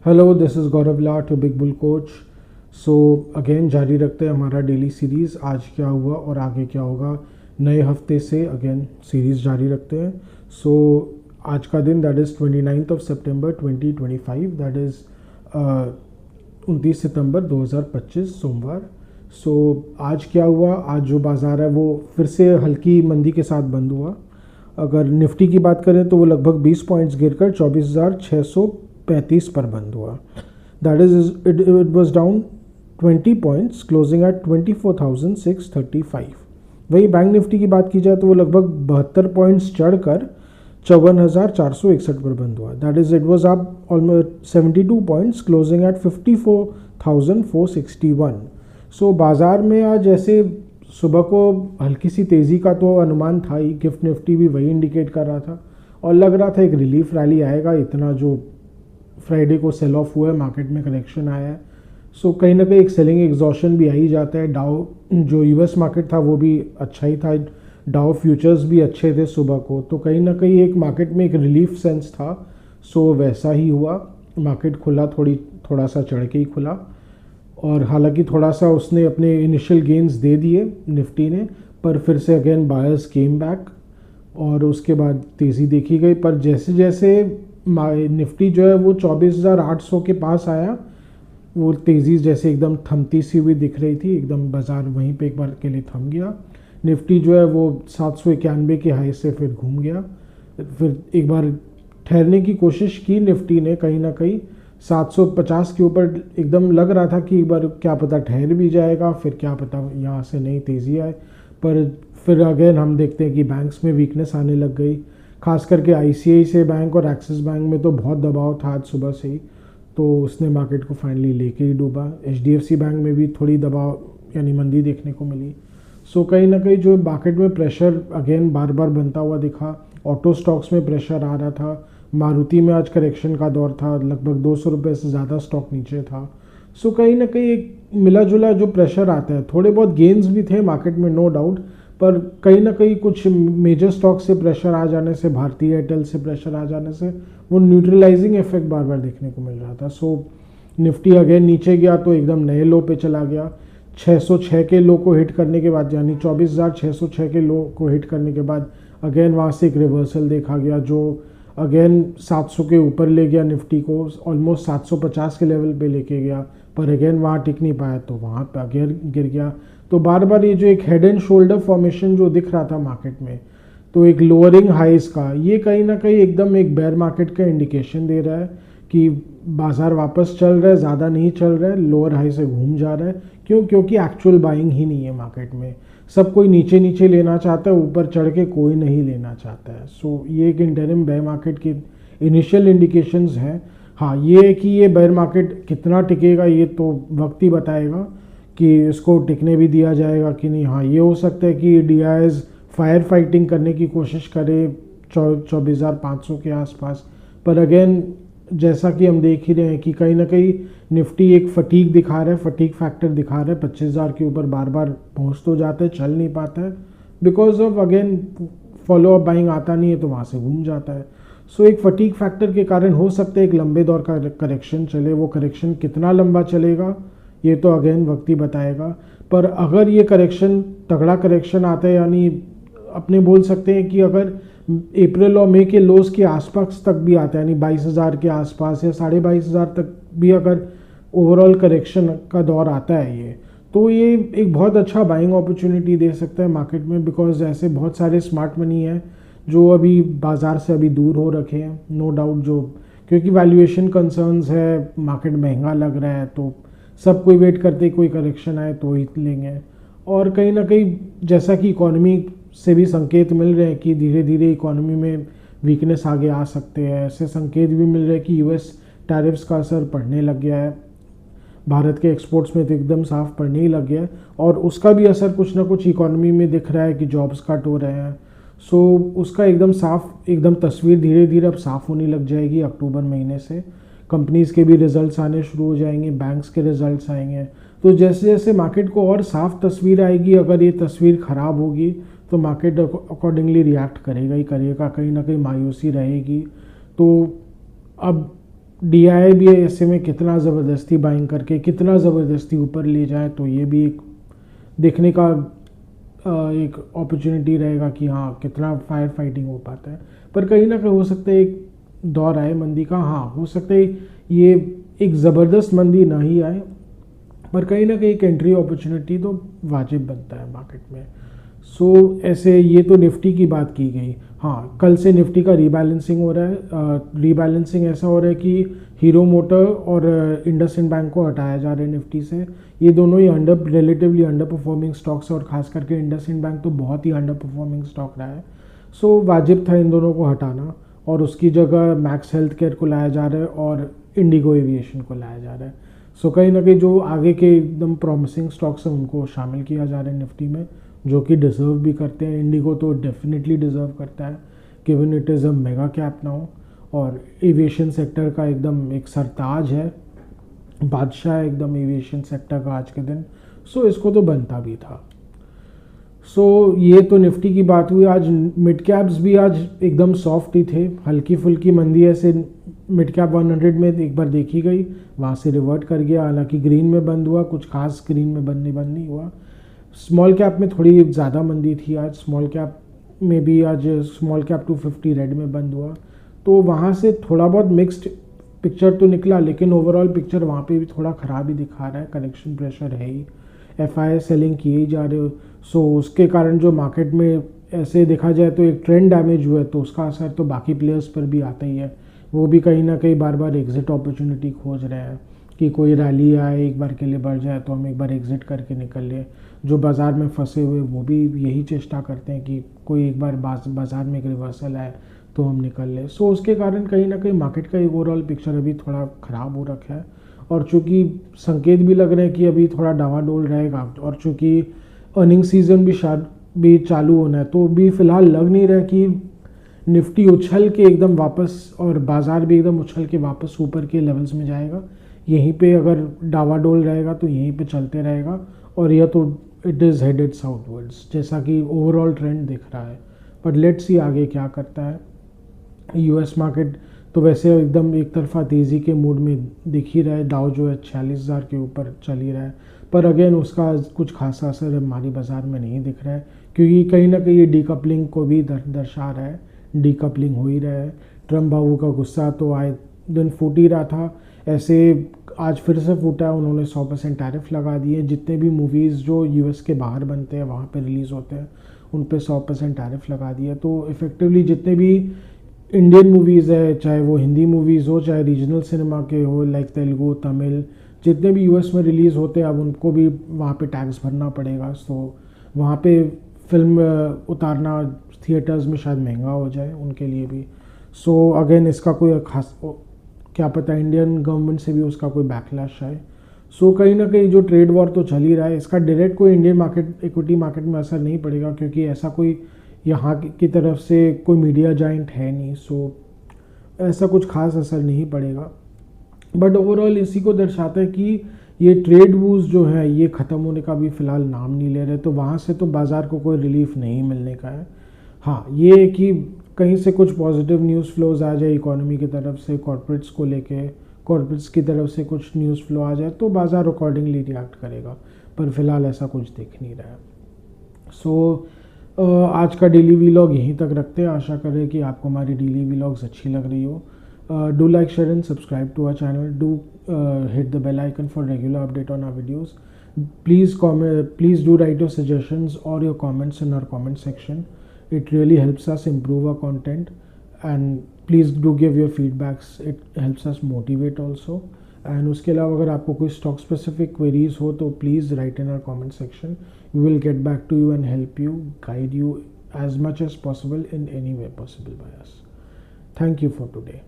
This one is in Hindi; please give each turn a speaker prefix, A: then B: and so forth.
A: हेलो, दिस इज़ गौरव ला to Big Bull coach. So again जारी रखते हैं हमारा डेली सीरीज़। आज क्या हुआ और आगे क्या होगा, नए हफ्ते से अगेन सीरीज़ जारी रखते हैं। सो आज का दिन that is 29 September 2025, that is 29 सितंबर 2025 सोमवार। सो आज क्या हुआ, आज जो बाज़ार है वो फिर से हल्की मंदी के साथ बंद हुआ। अगर निफ्टी की बात करें तो वो लगभग 20 पॉइंट्स गिरकर 24,635 पर बंद हुआ। That is it was down 20 points closing at 24,635। वही बैंक निफ्टी की बात की जाए तो वो लगभग 72 पॉइंट्स चढ़कर 54,461 पर बंद हुआ। That is it was up almost 72 points closing at 54,461। So बाज़ार में आज ऐसे सुबह को हल्की सी तेज़ी का तो अनुमान था ही, गिफ्ट निफ्टी भी वही इंडिकेट कर रहा था और लग रहा था एक रिलीफ रैली आएगा। इतना जो फ्राइडे को सेल ऑफ हुआ है, मार्केट में करेक्शन आया है, सो कहीं ना कहीं एक सेलिंग एग्जॉशन भी आ ही जाता है। डाउ जो यूएस मार्केट था वो भी अच्छा ही था, डाउ फ्यूचर्स भी अच्छे थे सुबह को, तो कहीं ना कहीं एक मार्केट में एक रिलीफ सेंस था। सो वैसा ही हुआ, मार्केट खुला थोड़ा सा चढ़ के ही खुला और हालांकि थोड़ा सा उसने अपने इनिशियल गेंस दे दिए निफ्टी ने, पर फिर से अगेन बायर्स केम बैक और उसके बाद तेज़ी देखी गई। पर जैसे जैसे निफ्टी जो है वो 24,800 के पास आया, वो तेज़ी जैसे एकदम थमती सी हुई दिख रही थी, एकदम बाज़ार वहीं पे एक बार के लिए थम गया। निफ्टी जो है वो 791 के हाई से फिर घूम गया, फिर एक बार ठहरने की कोशिश की निफ्टी ने, कहीं ना कहीं 750 के ऊपर एकदम लग रहा था कि एक बार क्या पता ठहर भी जाएगा, फिर क्या पता यहाँ से नई तेज़ी आए। पर फिर अगेन हम देखते हैं कि बैंक्स में वीकनेस आने लग गई, खास करके आईसीआईसीआई बैंक और एक्सिस बैंक में तो बहुत दबाव था आज सुबह से ही, तो उसने मार्केट को फाइनली लेके ही डूबा। एचडीएफसी बैंक में भी थोड़ी दबाव यानी मंदी देखने को मिली। सो कहीं ना कहीं जो मार्केट में प्रेशर अगेन बार बार बनता हुआ दिखा। ऑटो स्टॉक्स में प्रेशर आ रहा था, मारुति में आज करेक्शन का दौर था, लगभग 200 रुपये से ज़्यादा स्टॉक नीचे था। सो कहीं ना कहीं एक मिला जुला जो प्रेशर आता है, थोड़े बहुत गेंस भी थे मार्केट में नो डाउट, पर कहीं ना कहीं कुछ मेजर स्टॉक से प्रेशर आ जाने से, भारतीय एयरटेल से प्रेशर आ जाने से वो न्यूट्रलाइजिंग इफेक्ट बार बार देखने को मिल रहा था। सो निफ्टी अगेन नीचे गया तो एकदम नए लो पे चला गया। 606 के लो को हिट करने के बाद, यानी 24,606 के लो को हिट करने के बाद अगेन वहाँ से एक रिवर्सल देखा गया जो अगेन 700 के ऊपर ले गया निफ्टी को, ऑलमोस्ट 750 के लेवल पे लेके गया, पर अगेन वहाँ टिक नहीं पाया तो वहाँ पे अगेन गिर गया। तो बार बार ये जो एक हेड एंड शोल्डर फॉर्मेशन जो दिख रहा था मार्केट में, तो एक लोअरिंग हाइज का, ये कहीं ना कहीं एकदम एक बेयर मार्केट का इंडिकेशन दे रहा है कि बाजार वापस चल रहा है, ज़्यादा नहीं चल रहा है, लोअर हाई से घूम जा रहा है। क्योंकि एक्चुअल बाइंग ही नहीं है मार्केट में, सब कोई नीचे नीचे लेना चाहता है, ऊपर चढ़ के कोई नहीं लेना चाहता है। सो ये एक इंटरिम बेयर मार्केट की इनिशियल इंडिकेशंस हैं। हाँ, ये है कि ये बेयर मार्केट कितना टिकेगा ये तो वक्त ही बताएगा कि इसको टिकने भी दिया जाएगा कि नहीं। हाँ, ये हो सकता है कि डीआईएस फायर फाइटिंग करने की कोशिश करे 24,500 के आसपास, पर अगेन जैसा कि हम देख ही रहे हैं कि कहीं ना कहीं निफ्टी एक फटीक दिखा रहा है, फटीक फैक्टर दिखा रहा है, 25,000 के ऊपर बार बार पहुंच तो जाता है, चल नहीं पाता है because of again follow up buying आता नहीं है तो वहाँ से घूम जाता है। सो एक फटीक फैक्टर के कारण हो सकता है एक लंबे दौर का करेक्शन चले। वो करेक्शन कितना लंबा चलेगा ये तो अगेन वक्त ही बताएगा, पर अगर ये करेक्शन तगड़ा करेक्शन आता है, यानी अपने बोल सकते हैं कि अगर अप्रैल और मई के लोस के आसपास तक भी आता है, यानी 22,000 के आसपास या 22,500 तक भी अगर ओवरऑल करेक्शन का दौर आता है ये, तो ये एक बहुत अच्छा बाइंग अपॉर्चुनिटी दे सकता है मार्केट में। बिकॉज ऐसे बहुत सारे स्मार्ट मनी है जो अभी बाज़ार से अभी दूर हो रखे हैं, नो डाउट, जो क्योंकि वैल्यूएशन कंसर्न्स है, मार्केट महंगा लग रहा है, तो सब कोई वेट करते कोई करेक्शन आए तो ही लेंगे। और कहीं ना कहीं जैसा कि इकोनॉमी से भी संकेत मिल रहे हैं कि धीरे धीरे इकोनॉमी में वीकनेस आगे आ सकते हैं, ऐसे संकेत भी मिल रहे हैं कि यूएस टैरिफ्स का असर पड़ने लग गया है, भारत के एक्सपोर्ट्स में तो एकदम साफ पड़ने ही लग गया है, और उसका भी असर कुछ ना कुछ इकोनॉमी में दिख रहा है कि जॉब्स कट हो रहे हैं। सो उसका एकदम तस्वीर धीरे धीरे अब साफ होने लग जाएगी। अक्टूबर महीने से कंपनीज़ के भी रिजल्ट्स आने शुरू हो जाएंगे, बैंक्स के रिजल्ट्स आएंगे, तो जैसे जैसे मार्केट को और साफ तस्वीर आएगी, अगर ये तस्वीर ख़राब होगी तो मार्केट अकॉर्डिंगली रिएक्ट करेगा ही करेगा, कहीं ना कहीं मायूसी रहेगी। तो अब DI भी ऐसे में कितना ज़बरदस्ती बाइंग करके कितना ज़बरदस्ती ऊपर ले जाए, तो ये भी एक देखने का एक अपॉर्चुनिटी रहेगा कि हाँ कितना फायर फाइटिंग हो पाता है। पर कहीं ना कहीं हो सकता है एक दौर आए मंदी का, हाँ हो सकता है ये एक ज़बरदस्त मंदी ना ही आए, पर कहीं ना कहीं एक एंट्री अपॉर्चुनिटी तो वाजिब बनता है मार्केट में। सो ऐसे ये तो निफ्टी की बात की गई। हाँ, कल से निफ्टी का रीबैलेंसिंग हो रहा है। रीबैलेंसिंग ऐसा हो रहा है कि हीरो मोटर और इंडसइंड बैंक को हटाया जा रहा है निफ्टी से। ये दोनों ही रिलेटिवली अंडर परफॉर्मिंग स्टॉक्स है, और खास करके इंडसइंड बैंक तो बहुत ही अंडर परफॉर्मिंग स्टॉक रहा है। सो वाजिब था इन दोनों को हटाना, और उसकी जगह मैक्स हेल्थ केयर को लाया जा रहा है और इंडिगो एविएशन को लाया जा रहा है। सो कहीं ना कहीं जो आगे के एकदम प्रॉमिसिंग स्टॉक्स हैं उनको शामिल किया जा रहा है निफ्टी में, जो कि डिज़र्व भी करते हैं। इंडिगो तो डेफिनेटली डिज़र्व करता है given it is a mega cap now, और एविएशन सेक्टर का एकदम एक सरताज है, बादशाह एकदम एविएशन सेक्टर का आज के दिन। सो इसको तो बनता भी था। सो ये तो निफ्टी की बात हुई। आज मिड कैप्स भी आज एकदम सॉफ्ट ही थे, हल्की फुल्की मंदी ऐसे मिड कैप 100 में एक बार देखी गई, वहाँ से रिवर्ट कर गया। हालांकि ग्रीन में बंद हुआ, कुछ खास ग्रीन में बंद नहीं हुआ। स्मॉल कैप में थोड़ी ज़्यादा मंदी थी आज, स्मॉल कैप में भी आज स्मॉल कैप 250 रेड में बंद हुआ, तो वहाँ से थोड़ा बहुत मिक्स्ड पिक्चर तो निकला, लेकिन ओवरऑल पिक्चर वहाँ पे भी थोड़ा ख़राब ही दिखा रहा है। करेक्शन प्रेशर है ही, FI सेलिंग किए ही जा रहे हो। सो उसके कारण जो मार्केट में ऐसे देखा जाए तो एक ट्रेंड डैमेज हुआ है, तो उसका असर तो बाकी प्लेयर्स पर भी आता ही है। वो भी कहीं ना कहीं बार बार एग्जिट अपॉर्चुनिटी खोज रहे हैं कि कोई रैली आए एक बार के लिए बढ़ जाए तो हम एक बार एग्जिट करके निकल ले। जो बाज़ार में फंसे हुए वो भी यही चेष्टा करते हैं कि कोई एक बार बाज़ार में एक रिवर्सल आए तो हम निकल ले। सो उसके कारण कहीं ना कहीं मार्केट का ओवरऑल पिक्चर अभी थोड़ा ख़राब हो रखा है, और चूँकि संकेत भी लग रहे हैं कि अभी थोड़ा डावाडोल रहेगा, और चूँकि अर्निंग सीजन भी चालू होना है, तो भी फ़िलहाल लग नहीं रहा कि निफ्टी उछल के एकदम वापस, और बाज़ार भी एकदम उछल के वापस ऊपर के लेवल्स में जाएगा। यहीं पे अगर डावाडोल रहेगा तो यहीं पे चलते रहेगा, और यह तो इट इज़ हेडेड साउथवर्ड्स जैसा कि ओवरऑल ट्रेंड दिख रहा है। बट लेट्स सी आगे क्या करता है। US मार्केट तो वैसे एकदम एक तरफा तेज़ी के मूड में दिख ही रहा है। डाउ जो है 46,000 के ऊपर चल ही रहा है, पर अगेन उसका कुछ खासा असर हमारी बाज़ार में नहीं दिख रहा है, क्योंकि कहीं ना कहीं ये डीकपलिंग को भी दर्शा रहा है। डीकपलिंग हो ही रहा है। ट्रम्प बाबू का गुस्सा तो आए दिन फूट ही रहा था, ऐसे आज फिर से फूटा है। उन्होंने 100% टैरिफ लगा दिए। जितने भी मूवीज़ जो US के बाहर बनते हैं वहाँ पे रिलीज़ होते हैं उन पे 100% टैरिफ लगा दिया। तो इफ़ेक्टिवली जितने भी इंडियन मूवीज़ है, चाहे वो हिंदी मूवीज़ हो चाहे रीजनल सिनेमा के हो लाइक तेलुगु तमिल, जितने भी US में रिलीज़ होते हैं अब उनको भी वहाँ पे टैक्स भरना पड़ेगा। तो वहाँ पे फिल्म उतारना थिएटर्स में शायद महंगा हो जाए उनके लिए भी। सो अगेन इसका कोई खास क्या पता इंडियन गवर्नमेंट से भी उसका कोई बैकलैश आए। सो कहीं ना कहीं जो ट्रेड वॉर तो चल ही रहा है, इसका डायरेक्ट कोई इंडियन मार्केट इक्विटी मार्केट में असर नहीं पड़ेगा, क्योंकि ऐसा कोई यहाँ की तरफ से कोई मीडिया जाइंट है नहीं। सो ऐसा कुछ खास असर नहीं पड़ेगा। बट ओवरऑल इसी को दर्शाता है कि ये ट्रेड वूज जो है ये ख़त्म होने का भी फ़िलहाल नाम नहीं ले रहे, तो वहाँ से तो बाज़ार को कोई रिलीफ नहीं मिलने का है। हाँ, ये कि कहीं से कुछ पॉजिटिव न्यूज़ फ्लोज आ जाए इकोनॉमी की तरफ से, कॉर्पोरेट्स को लेके कॉर्पोरेट्स की तरफ से कुछ न्यूज़ फ्लो आ जाए तो बाज़ार अकॉर्डिंगली रिएक्ट करेगा, पर फिलहाल ऐसा कुछ दिख नहीं रहा है। सो आज का डेली व्लॉग यहीं तक रखते हैं। आशा करें कि आपको हमारी डेली व्लॉग्स अच्छी लग रही हो। Do like share and subscribe to our channel. Do hit the bell icon for regular update on our videos. Please do write your suggestions or your comments in our comment section. It really helps us improve our content, and please do give your feedbacks. It helps us motivate also. And उसके अलावा अगर आपको कोई स्टॉक स्पेसिफिक क्वेरीज हो तो please write in our comment section. We will get back to you and help you, guide you as much as possible in any way possible by us. Thank you for today.